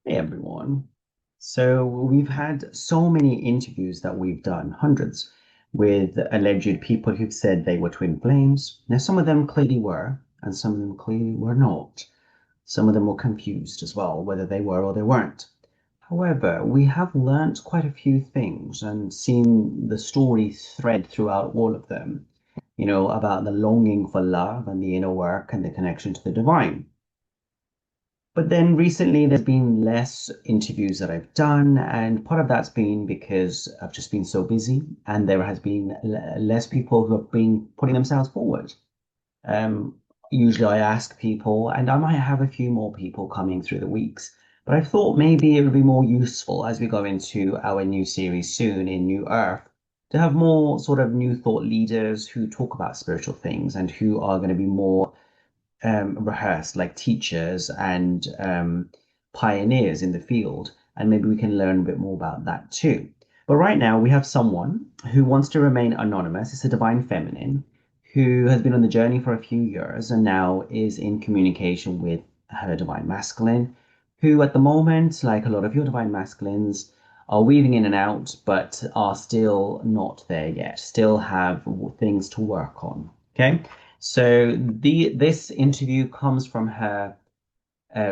Hey everyone. So we've had so many interviews that we've done, hundreds, with alleged people who've said they were twin flames. Now, some of them clearly were, and some of them clearly were not. Some of them were confused as well, whether they were or they weren't. However, we have learnt quite a few things and seen the story thread throughout all of them, about the longing for love and the inner work and the connection to the divine. But then recently, there's been less interviews that I've done, and part of that's been because I've just been so busy, and there has been less people who have been putting themselves forward. Um, Usually, I ask people, and I might have a few more people coming through the weeks. But I thought maybe it would be more useful as we go into our new series soon in New Earth to have more sort of new thought leaders who talk about spiritual things and who are going to be more rehearsed, like teachers and pioneers in the field, and maybe we can learn a bit more about that too. But right now, we have someone who wants to remain anonymous. It's a divine feminine who has been on the journey for a few years and now is in communication with her divine masculine, who at the moment, like a lot of your divine masculines, are weaving in and out, but are still not there yet, still have things to work on. Okay. So this interview comes from her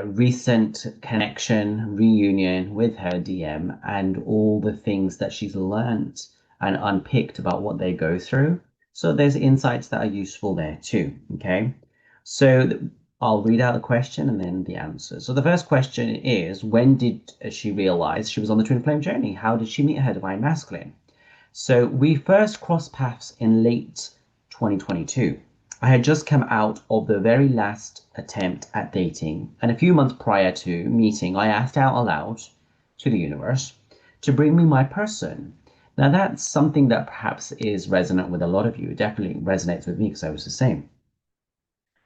recent connection, reunion with her DM, and all the things that she's learnt and unpicked about what they go through. So there's insights that are useful there too. Okay. So I'll read out the question and then the answer. So the first question is, when did she realize she was on the twin flame journey? How did she meet her divine masculine? So we first crossed paths in late 2022. I had just come out of the very last attempt at dating, and a few months prior to meeting, I asked out aloud to the universe to bring me my person. Now, that's something that perhaps is resonant with a lot of you. It definitely resonates with me because I was the same.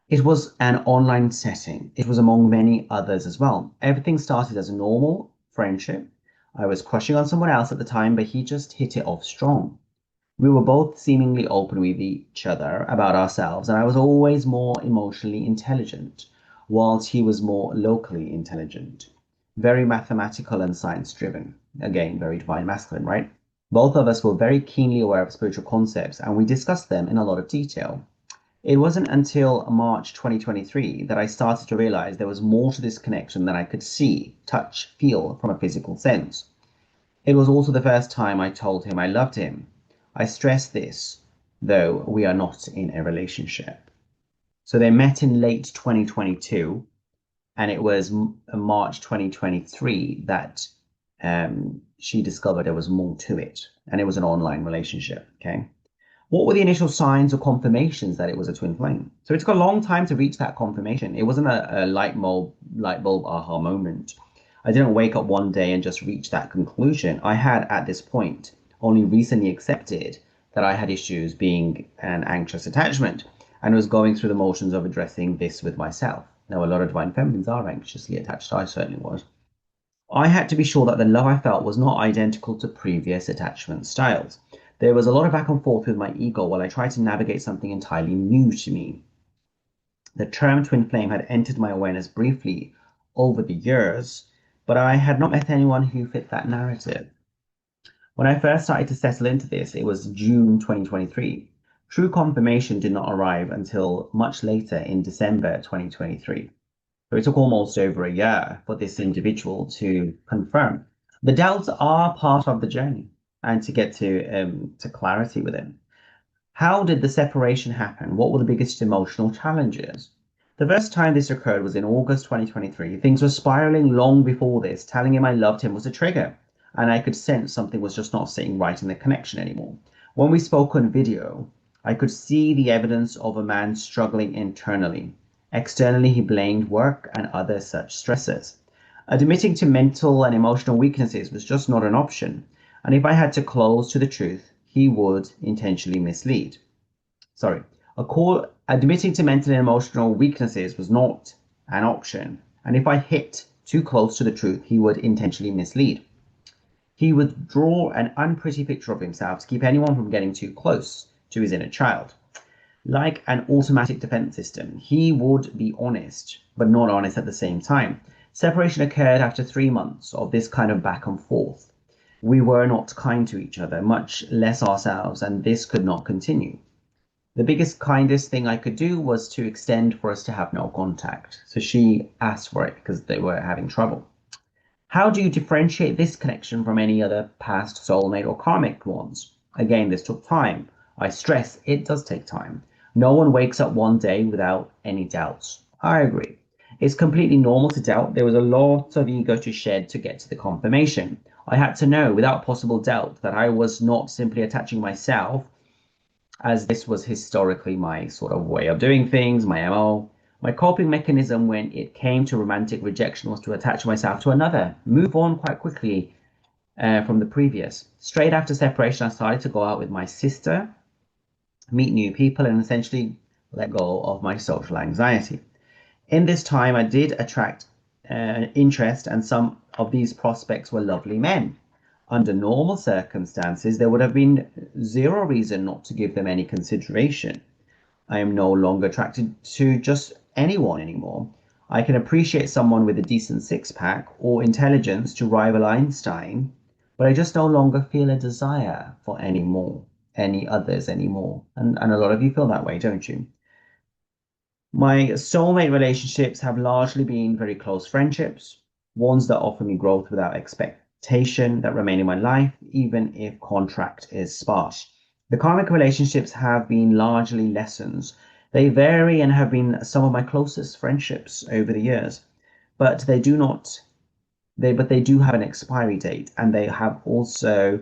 It was an online setting. It was among many others as well. Everything started as a normal friendship. I was crushing on someone else at the time, but he just hit it off strong. We were both seemingly open with each other about ourselves, and I was always more emotionally intelligent, whilst he was more locally intelligent. Very mathematical and science driven. Again, very divine masculine, right? Both of us were very keenly aware of spiritual concepts, and we discussed them in a lot of detail. It wasn't until March 2023 that I started to realize there was more to this connection than I could see, touch, feel from a physical sense. It was also the first time I told him I loved him. I stress this, though we are not in a relationship. So they met in late 2022, and it was March 2023 that she discovered there was more to it, and it was an online relationship. Okay. What were the initial signs or confirmations that it was a twin flame? So it took a long time to reach that confirmation. It wasn't a light bulb aha moment. I didn't wake up one day and just reach that conclusion. I had at this point only recently accepted that I had issues being an anxious attachment and was going through the motions of addressing this with myself. Now, a lot of divine feminines are anxiously attached. I certainly was. I had to be sure that the love I felt was not identical to previous attachment styles. There was a lot of back and forth with my ego while I tried to navigate something entirely new to me. The term twin flame had entered my awareness briefly over the years, but I had not met anyone who fit that narrative. When I first started to settle into this, it was June 2023. True confirmation did not arrive until much later in December 2023. So it took almost over a year for this individual to confirm. The doubts are part of the journey and to get to clarity with it. How did the separation happen? What were the biggest emotional challenges? The first time this occurred was in August 2023. Things were spiraling long before this. Telling him I loved him was a trigger, and I could sense something was just not sitting right in the connection anymore. When we spoke on video, I could see the evidence of a man struggling internally. Externally, he blamed work and other such stresses. Admitting to mental and emotional weaknesses was just not an option, and if I had to close to the truth, he would intentionally mislead. Sorry, admitting to mental and emotional weaknesses was not an option, and if I hit too close to the truth, he would intentionally mislead. He would draw an unpretty picture of himself to keep anyone from getting too close to his inner child. Like an automatic defense system, he would be honest, but not honest at the same time. Separation occurred after 3 months of this kind of back and forth. We were not kind to each other, much less ourselves, and this could not continue. The biggest, kindest thing I could do was to extend for us to have no contact. So she asked for it because they were having trouble. How do you differentiate this connection from any other past soulmate or karmic ones? Again, this took time. I stress it does take time. No one wakes up one day without any doubts. I agree. It's completely normal to doubt. There was a lot of ego to shed to get to the confirmation. I had to know without possible doubt that I was not simply attaching myself, as this was historically my sort of way of doing things, my MO. My coping mechanism when it came to romantic rejection was to attach myself to another, move on quite quickly from the previous. Straight after separation, I started to go out with my sister, meet new people, and essentially let go of my social anxiety. In this time, I did attract interest, and some of these prospects were lovely men. Under normal circumstances, there would have been zero reason not to give them any consideration. I am no longer attracted to just anyone anymore. I can appreciate someone with a decent six pack or intelligence to rival Einstein, but I just no longer feel a desire for any others anymore. And a lot of you feel that way, don't you? My soulmate relationships have largely been very close friendships, ones that offer me growth without expectation, that remain in my life, even if contract is sparse. The karmic relationships have been largely lessons. They vary and have been some of my closest friendships over the years, but they do not they do have an expiry date, and they also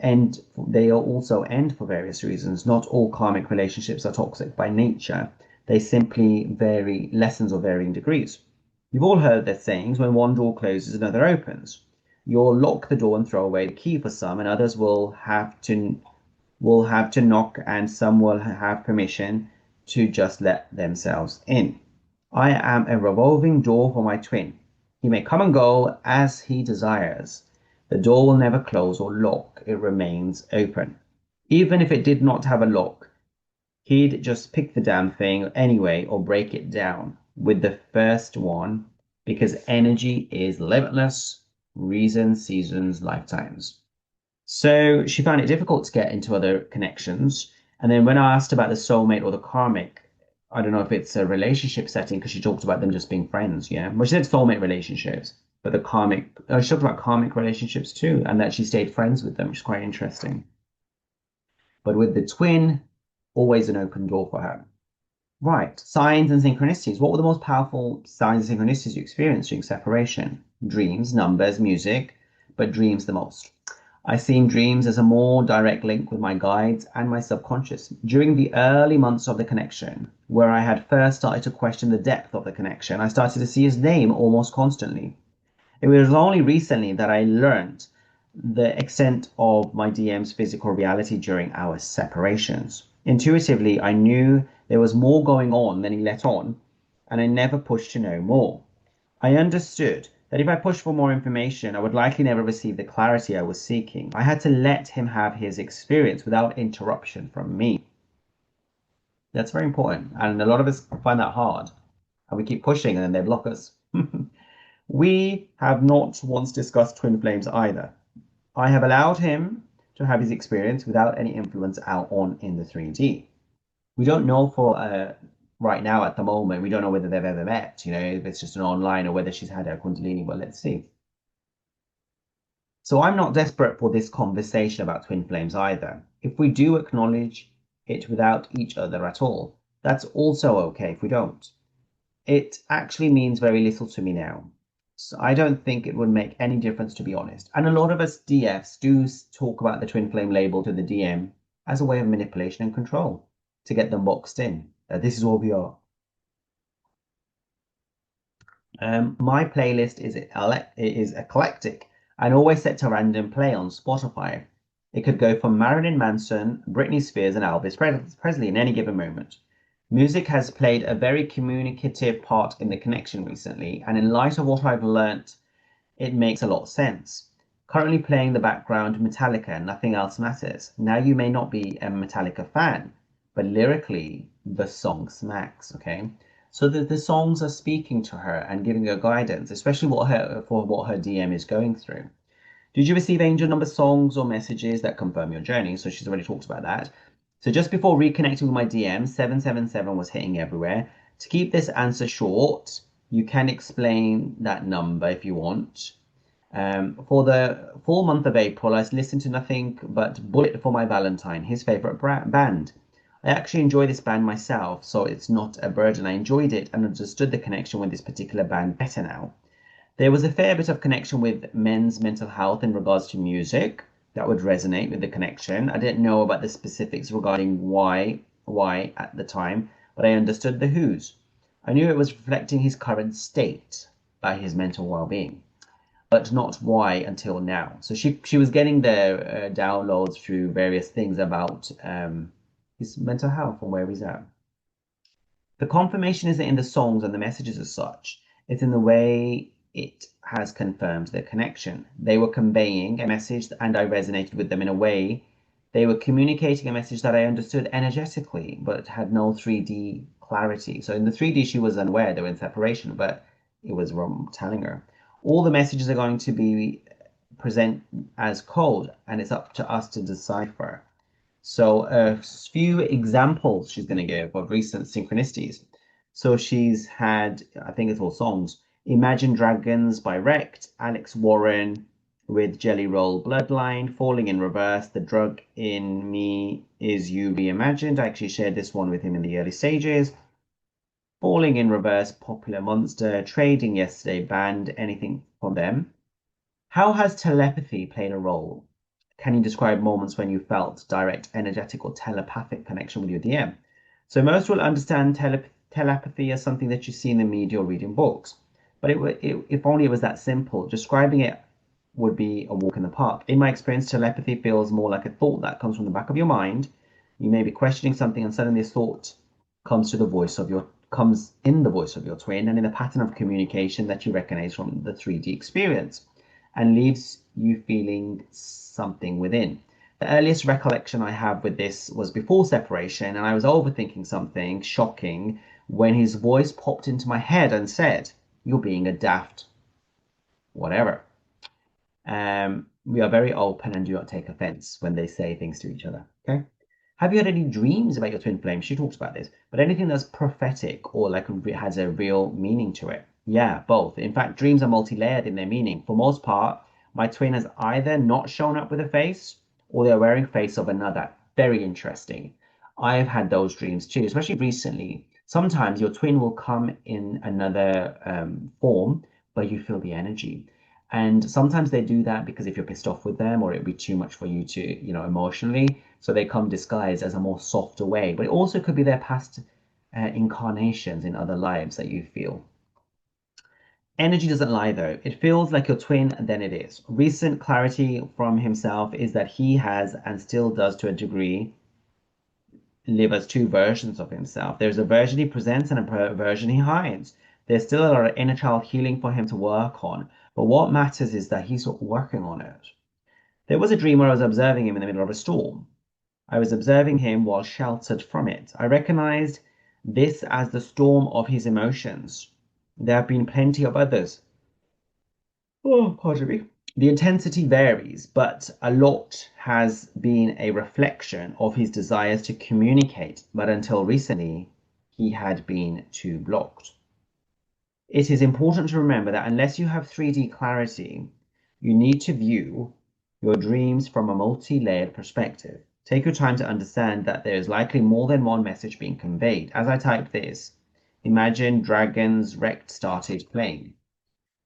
end for various reasons. Not all karmic relationships are toxic by nature. They simply vary lessons of varying degrees. You've all heard the sayings, when one door closes, another opens. You'll lock the door and throw away the key for some, and others will have to knock, and some will have permission to just let themselves in. I am a revolving door for my twin. He may come and go as he desires. The door will never close or lock, it remains open. Even if it did not have a lock, he'd just pick the damn thing anyway or break it down with the first one, because energy is limitless, reasons, seasons, lifetimes. So she found it difficult to get into other connections. And then when I asked about the soulmate or the karmic, I don't know if it's a relationship setting because she talked about them just being friends. Yeah. Well, she said soulmate relationships, but the karmic, she talked about karmic relationships too, and that she stayed friends with them, which is quite interesting. But with the twin, always an open door for her. Right. Signs and synchronicities. What were the most powerful signs and synchronicities you experienced during separation? Dreams, numbers, music, but dreams the most. I seen dreams as a more direct link with my guides and my subconscious. During the early months of the connection, where I had first started to question the depth of the connection, I started to see his name almost constantly. It was only recently that I learned the extent of my DM's physical reality during our separations. Intuitively, I knew there was more going on than he let on, and I never pushed to know more. I understood that if I pushed for more information, I would likely never receive the clarity I was seeking. I had to let him have his experience without interruption from me. That's very important. And a lot of us find that hard. And we keep pushing and then they block us. We have not once discussed twin flames either. I have allowed him to have his experience without any influence out on in the 3D. We don't know for right now at the moment. We don't know whether they've ever met. If it's just an online or whether she's had her Kundalini. Well, let's see. So I'm not desperate for this conversation about twin flames either. If we do acknowledge it without each other at all, that's also okay if we don't. It actually means very little to me now. So I don't think it would make any difference, to be honest. And a lot of us DFs do talk about the twin flame label to the DM as a way of manipulation and control to get them boxed in. This is what we are. My playlist is eclectic and always set to random play on Spotify. It could go from Marilyn Manson, Britney Spears, and Elvis Presley in any given moment. Music has played a very communicative part in the connection recently, and in light of what I've learnt, it makes a lot of sense. Currently playing the background Metallica, Nothing Else Matters. Now, you may not be a Metallica fan, but lyrically, the song smacks, okay? So the songs are speaking to her and giving her guidance, especially what her DM is going through. Did you receive angel number songs or messages that confirm your journey? So she's already talked about that. So just before reconnecting with my DM, 777 was hitting everywhere. To keep this answer short, you can explain that number if you want. For the full month of April, I listened to nothing but Bullet for My Valentine, his favorite band. I actually enjoy this band myself, so it's not a burden. I enjoyed it and understood the connection with this particular band better now. There was a fair bit of connection with men's mental health in regards to music that would resonate with the connection. I didn't know about the specifics regarding why at the time, but I understood the who's. I knew it was reflecting his current state by his mental well-being, but not why until now. So she was getting the downloads through various things about his mental health and where he's at. The confirmation isn't in the songs and the messages as such, it's in the way it has confirmed the connection. They were conveying a message and I resonated with them in a way. They were communicating a message that I understood energetically, but had no 3D clarity. So in the 3D, she was unaware they were in separation, but it was Rom telling her. All the messages are going to be present as code, and it's up to us to decipher. So a few examples she's going to give of recent synchronicities. So she's had, I think it's all songs, Imagine Dragons by Wrecked, Alex Warren with Jelly Roll Bloodline, Falling in Reverse, The Drug in Me Is You Reimagined. I actually shared this one with him in the early stages. Falling in Reverse, Popular Monster, Trading Yesterday, Banned, anything from them. How has telepathy played a role? Can you describe moments when you felt direct, energetic, or telepathic connection with your DM? So most will understand telepathy as something that you see in the media or reading books. But if only it was that simple, describing it would be a walk in the park. In my experience, telepathy feels more like a thought that comes from the back of your mind. You may be questioning something, and suddenly this thought comes in the voice of your twin and in a pattern of communication that you recognize from the 3D experience and leaves you feeling something within. The earliest recollection I have with this was before separation, and I was overthinking something shocking when his voice popped into my head and said, "You're being a daft whatever." We are very open and do not take offense when they say things to each other. Okay. Have you had any dreams about your twin flame? She talks about this, but anything that's prophetic or like has a real meaning to it. Yeah, both. In fact, dreams are multi-layered in their meaning. For most part, my twin has either not shown up with a face or they're wearing face of another. Very interesting. I've had those dreams too, especially recently. Sometimes your twin will come in another form, but you feel the energy. And sometimes they do that because if you're pissed off with them or it'd be too much for you to, emotionally, so they come disguised as a more softer way. But it also could be their past incarnations in other lives that you feel. Energy doesn't lie though. It feels like your twin, and then it is. Recent clarity from himself is that he has and still does to a degree live as two versions of himself. There's a version he presents and a version he hides. There's still a lot of inner child healing for him to work on, but what matters is that he's working on it. There was a dream where I was observing him in the middle of a storm. I was observing him while sheltered from it. I recognized this as the storm of his emotions. There have been plenty of others. Oh, pardon me. The intensity varies, but a lot has been a reflection of his desires to communicate, but until recently, he had been too blocked. It is important to remember that unless you have 3D clarity, you need to view your dreams from a multi-layered perspective. Take your time to understand that there is likely more than one message being conveyed. As I type this, Imagine Dragons Wrecked started playing.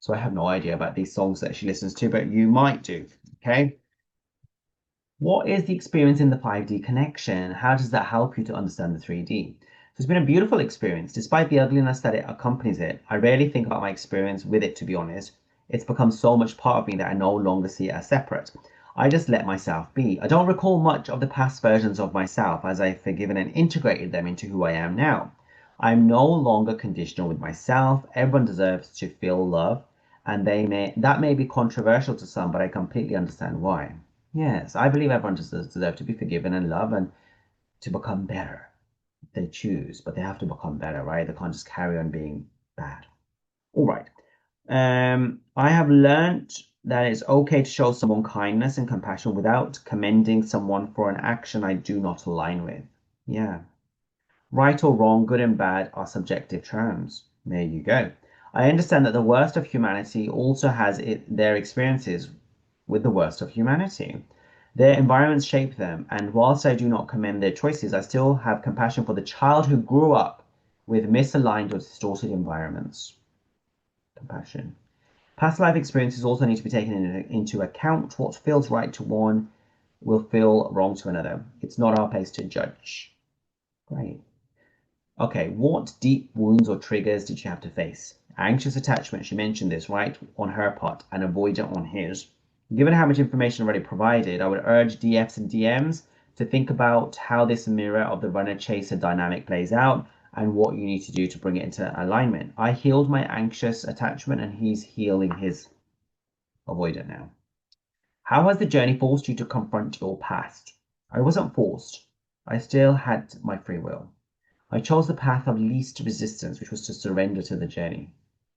So I have no idea about these songs that she listens to, but you might do, okay? What is the experience in the 5D connection? How does that help you to understand the 3D? So it's been a beautiful experience. Despite the ugliness that it accompanies it, I rarely think about my experience with it, to be honest. It's become so much part of me that I no longer see it as separate. I just let myself be. I don't recall much of the past versions of myself as I've forgiven and integrated them into who I am now. I'm no longer conditional with myself. Everyone deserves to feel love, and that may be controversial to some, but I completely understand why. Yes, I believe everyone deserves to be forgiven and loved and to become better. they choose, but they have to become better, right? They can't just carry on being bad. All right. I have learned that it's okay to show someone kindness and compassion without commending someone for an action I do not align with. Yeah. Right or wrong, good and bad are subjective terms. There you go. I understand that the worst of humanity also has their experiences with the worst of humanity. Their environments shape them, and whilst I do not commend their choices, I still have compassion for the child who grew up with misaligned or distorted environments. Compassion. Past life experiences also need to be taken into account. What feels right to one will feel wrong to another. It's not our place to judge. Great. Okay, what deep wounds or triggers did you have to face? Anxious attachment, she mentioned this, right, on her part, and avoidant on his. Given how much information already provided, I would urge DFs and DMs to think about how this mirror of the runner-chaser dynamic plays out and what you need to do to bring it into alignment. I healed my anxious attachment and he's healing his avoidant now. How has the journey forced you to confront your past? I wasn't forced. I still had my free will. I chose the path of least resistance, which was to surrender to the journey,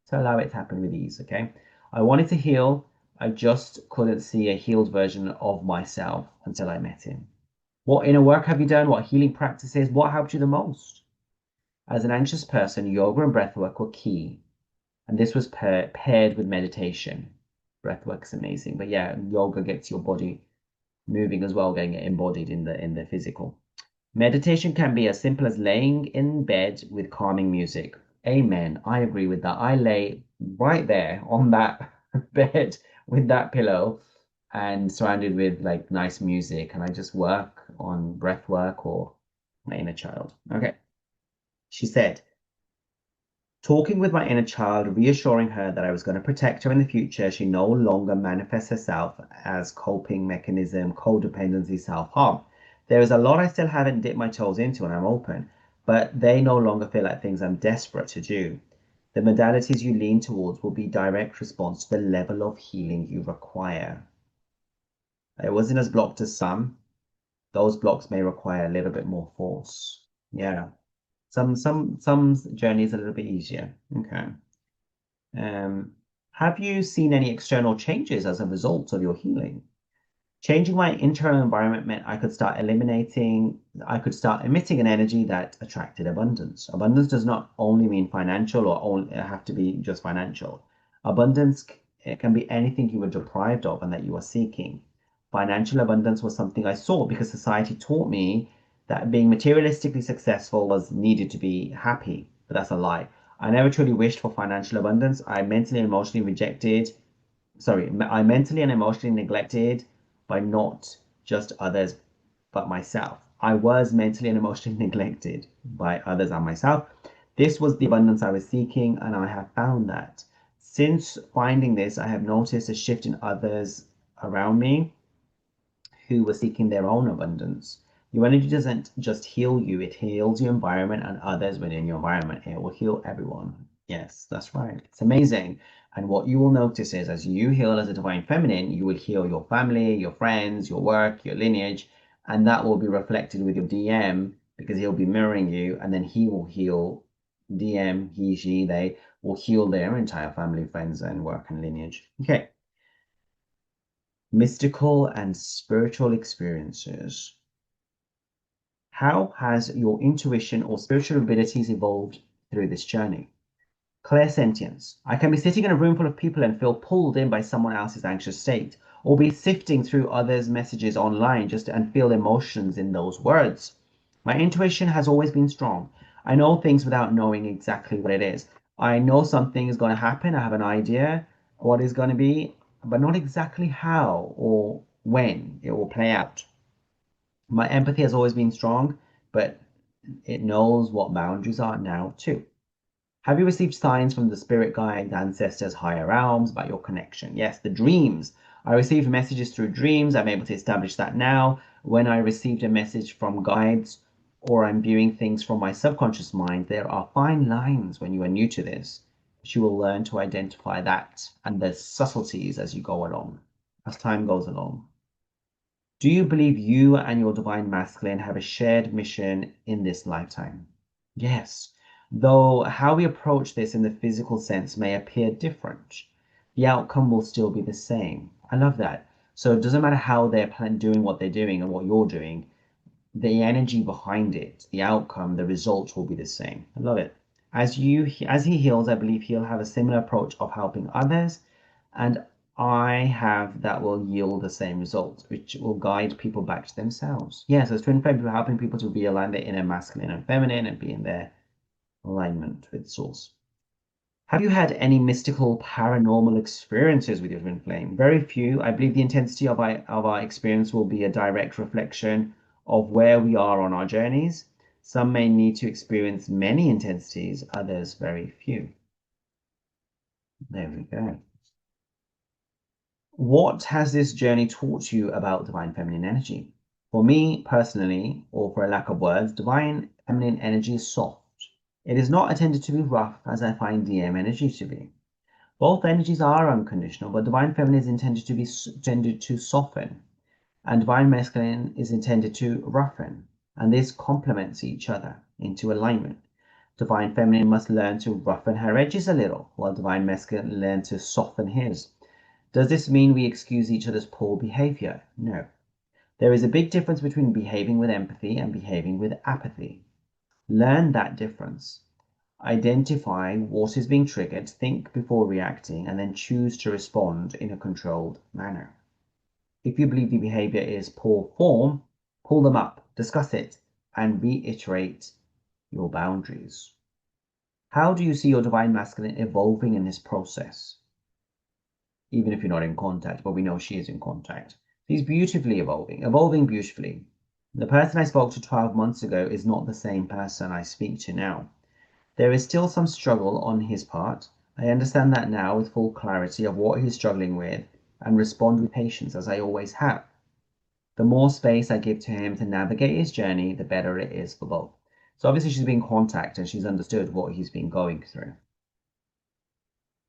to allow it to happen with ease, okay? I wanted to heal. I just couldn't see a healed version of myself until I met him. What inner work have you done? What healing practices? What helped you the most? As an anxious person, yoga and breathwork were key. And this was paired with meditation. Breathwork is amazing. But yeah, yoga gets your body moving as well, getting it embodied in the physical. Meditation can be as simple as laying in bed with calming music. Amen. I agree with that. I lay right there on that bed with that pillow and surrounded with like nice music, and I just work on breath work or my inner child. Okay. She said, talking with my inner child, reassuring her that I was going to protect her in the future, she no longer manifests herself as coping mechanism, codependency, self-harm. There is a lot I still haven't dipped my toes into, and I'm open, but they no longer feel like things I'm desperate to do. The modalities you lean towards will be direct response to the level of healing you require. It wasn't as blocked as some. Those blocks may require a little bit more force. Yeah. Some journeys a little bit easier. Okay. Have you seen any external changes as a result of your healing? Changing my internal environment meant I could start emitting an energy that attracted abundance. Abundance does not only mean financial or only have to be just financial. Abundance it can be anything you were deprived of and that you are seeking. Financial abundance was something I sought because society taught me that being materialistically successful was needed to be happy, but that's a lie. I never truly wished for financial abundance. I mentally and emotionally neglected by not just others, but myself. I was mentally and emotionally neglected by others and myself. This was the abundance I was seeking, and I have found that. Since finding this, I have noticed a shift in others around me who were seeking their own abundance. Your energy doesn't just heal you, it heals your environment and others within your environment. It will heal everyone. Yes, that's right. It's amazing. And what you will notice is as you heal as a divine feminine, you will heal your family, your friends, your work, your lineage, and that will be reflected with your DM because he'll be mirroring you, and then he will heal DM, he, she, they will heal their entire family, friends, and work and lineage. Okay. Mystical and spiritual experiences. How has your intuition or spiritual abilities evolved through this journey? Clairsentience. I can be sitting in a room full of people and feel pulled in by someone else's anxious state, or be sifting through others' messages online and feel emotions in those words. My intuition has always been strong. I know things without knowing exactly what it is. I know something is going to happen. I have an idea what is going to be, but not exactly how or when it will play out. My empathy has always been strong, but it knows what boundaries are now too. Have you received signs from the spirit guides, ancestors, higher realms about your connection? Yes, the dreams. I received messages through dreams. I'm able to establish that now. When I received a message from guides or I'm viewing things from my subconscious mind, there are fine lines when you are new to this. But you will learn to identify that and the subtleties as you go along, as time goes along. Do you believe you and your divine masculine have a shared mission in this lifetime? Yes, though how we approach this in the physical sense may appear different, the outcome will still be the same. I love that. So it doesn't matter how they're doing what they're doing and what you're doing, the energy behind it, the outcome, the result will be the same. I love it. As he heals, I believe he'll have a similar approach of helping others, and I have that will yield the same result, which will guide people back to themselves. Yes, as twin flame, we're helping people to realign their inner masculine and feminine and be in their alignment with source. Have you had any mystical paranormal experiences with your twin flame? Very few. I believe the intensity of our experience will be a direct reflection of where we are on our journeys. Some may need to experience many intensities, others very few. There we go. What has this journey taught you about divine feminine energy? For me personally, or for a lack of words, divine feminine energy is soft. It is not intended to be rough as I find DM energy to be. Both energies are unconditional, but divine feminine is intended to soften, and divine masculine is intended to roughen, and this complements each other into alignment. Divine feminine must learn to roughen her edges a little, while divine masculine learn to soften his. Does this mean we excuse each other's poor behavior? No. There is a big difference between behaving with empathy and behaving with apathy. Learn that difference. Identify what is being triggered, think before reacting, and then choose to respond in a controlled manner. If you believe the behavior is poor form, pull them up, discuss it, and reiterate your boundaries. How do you see your divine masculine evolving in this process? Even if you're not in contact, but we know she is in contact. He's beautifully evolving beautifully. The person I spoke to 12 months ago is not the same person I speak to now. There is still some struggle on his part. I understand that now with full clarity of what he's struggling with and respond with patience as I always have. The more space I give to him to navigate his journey, the better it is for both. So obviously she's been in contact and she's understood what he's been going through.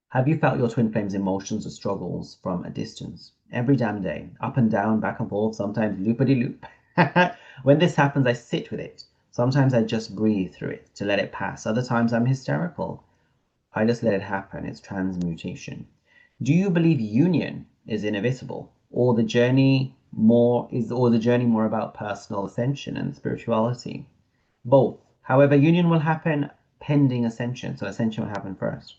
Have you felt your twin flame's emotions or struggles from a distance? Every damn day, up and down, back and forth, sometimes loopity loop. When this happens, I sit with it. Sometimes I just breathe through it to let it pass. Other times I'm hysterical. I just let it happen. It's transmutation. Do you believe union is inevitable, or the journey more about personal ascension and spirituality? Both. However, union will happen pending ascension, so ascension will happen first.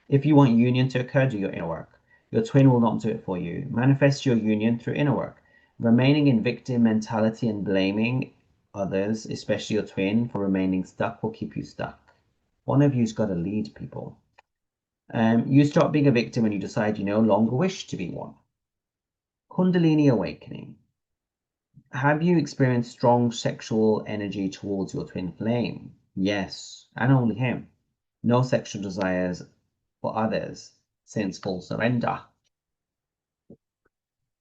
If you want union to occur, do your inner work. Your twin will not do it for you. Manifest your union through inner work. Remaining in victim mentality and blaming others, especially your twin, for remaining stuck will keep you stuck. One of you's got to lead people. You stop being a victim when you decide you no longer wish to be one. Kundalini awakening. Have you experienced strong sexual energy towards your twin flame? Yes, and only him. No sexual desires for others since full surrender.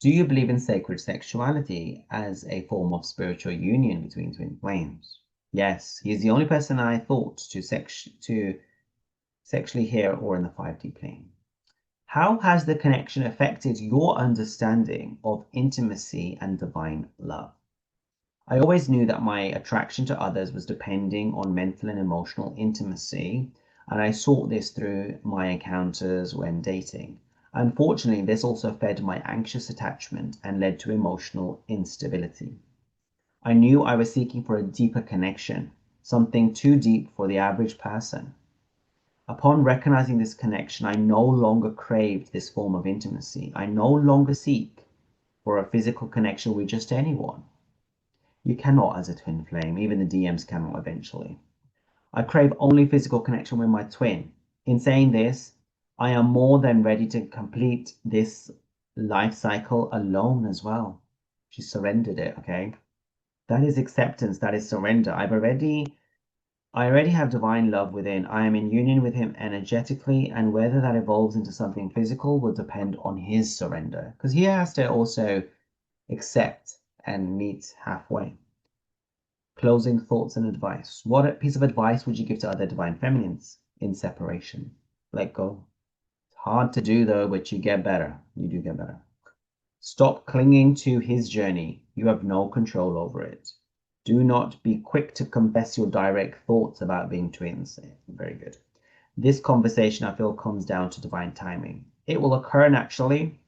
Do you believe in sacred sexuality as a form of spiritual union between twin flames? Yes, he is the only person I thought to sexually hear or in the 5D plane. How has the connection affected your understanding of intimacy and divine love? I always knew that my attraction to others was depending on mental and emotional intimacy, and I sought this through my encounters when dating. Unfortunately, this also fed my anxious attachment and led to emotional instability. I knew I was seeking for a deeper connection, something too deep for the average person. Upon recognizing this connection, I no longer craved this form of intimacy. I no longer seek for a physical connection with just anyone. You cannot as a twin flame, even the DMs cannot eventually. I crave only physical connection with my twin. In saying this, I am more than ready to complete this life cycle alone as well. She surrendered it, okay? That is acceptance, that is surrender. I already have divine love within. I am in union with him energetically, and whether that evolves into something physical will depend on his surrender. Because he has to also accept and meet halfway. Closing thoughts and advice. What piece of advice would you give to other divine feminines in separation? Let go. It's hard to do though, but you get better. You do get better. Stop clinging to his journey. You have no control over it. Do not be quick to confess your direct thoughts about being twins. Very good. This conversation, I feel, comes down to divine timing. It will occur naturally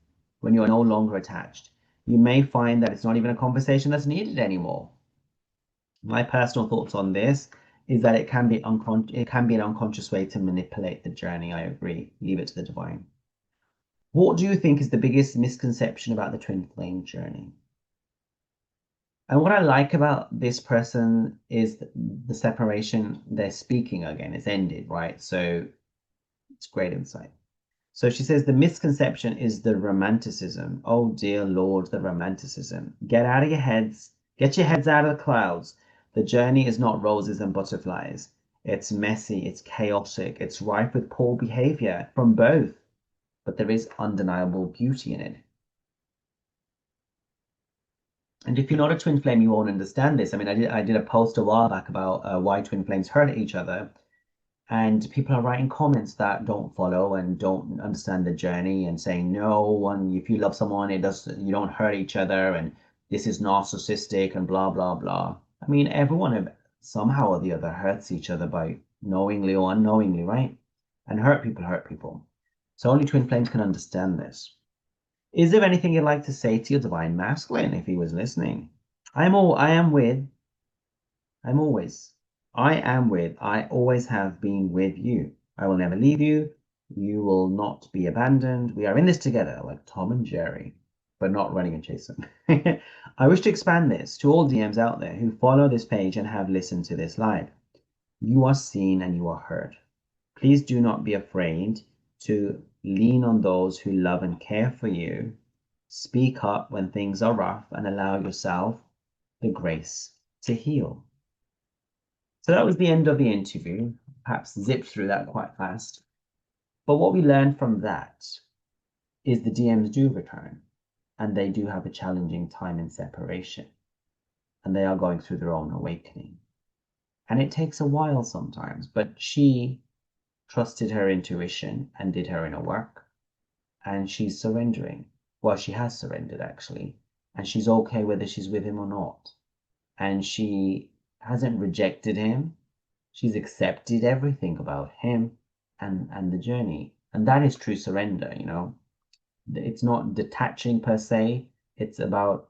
when you are no longer attached. You may find that it's not even a conversation that's needed anymore. My personal thoughts on this is that it can be an unconscious way to manipulate the journey. I agree. Leave it to the divine. What do you think is the biggest misconception about the twin flame journey? And what I like about this person is the separation they're speaking again. It's ended, right? So it's great insight. So she says the misconception is the romanticism. Oh dear Lord, the romanticism. Get out of your heads. Get your heads out of the clouds. The journey is not roses and butterflies. It's messy, it's chaotic, it's rife with poor behavior from both, but there is undeniable beauty in it. And if you're not a twin flame, you won't understand this. I mean, I did a post a while back about why twin flames hurt each other, and people are writing comments that don't follow and don't understand the journey and saying no, and if you love someone, it does you don't hurt each other, and this is narcissistic and blah blah blah. I mean, everyone somehow or the other hurts each other by knowingly or unknowingly, right? And hurt people. So only twin flames can understand this. Is there anything you'd like to say to your divine masculine if he was listening? I'm always, I always have been with you. I will never leave you. You will not be abandoned. We are in this together, like Tom and Jerry, but not running and chasing. I wish to expand this to all DMs out there who follow this page and have listened to this live. You are seen and you are heard. Please do not be afraid to lean on those who love and care for you. Speak up when things are rough and allow yourself the grace to heal. So that was the end of the interview. Perhaps zipped through that quite fast. But what we learned from that is the DMs do return and they do have a challenging time in separation and they are going through their own awakening. And it takes a while sometimes, but she trusted her intuition and did her inner work. And she's surrendering. Well, she has surrendered actually. And she's okay whether she's with him or not. And she hasn't rejected him. She's accepted everything about him and the journey. And that is true surrender, you know. It's not detaching per se. It's about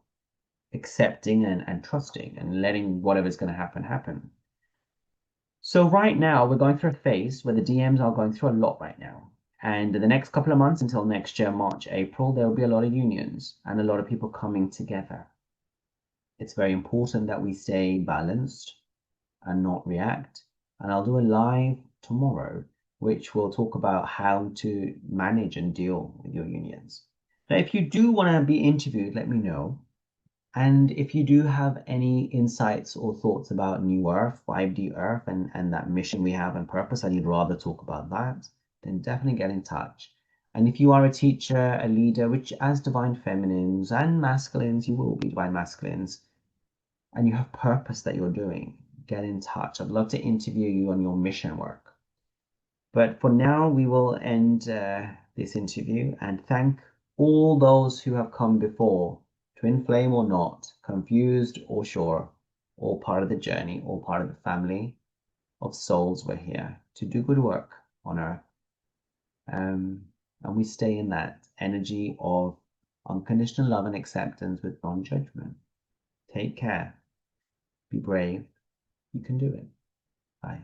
accepting and trusting and letting whatever's going to happen happen. So right now we're going through a phase where the DMs are going through a lot right now. And in the next couple of months until next year, March, April, there will be a lot of unions and a lot of people coming together. It's very important that we stay balanced and not react. And I'll do a live tomorrow, which will talk about how to manage and deal with your unions. Now, if you do want to be interviewed, let me know. And if you do have any insights or thoughts about New Earth, 5D Earth, and that mission we have and purpose, and you'd rather talk about that, then definitely get in touch. And if you are a teacher, a leader, which as divine feminines and masculines, you will be divine masculines, and you have purpose that you're doing, get in touch. I'd love to interview you on your mission work. But for now, we will end this interview and thank all those who have come before, twin flame or not, confused or sure, all part of the journey, all part of the family of souls. We're here to do good work on earth. And we stay in that energy of unconditional love and acceptance with non-judgment. Take care. Be brave. You can do it. Bye.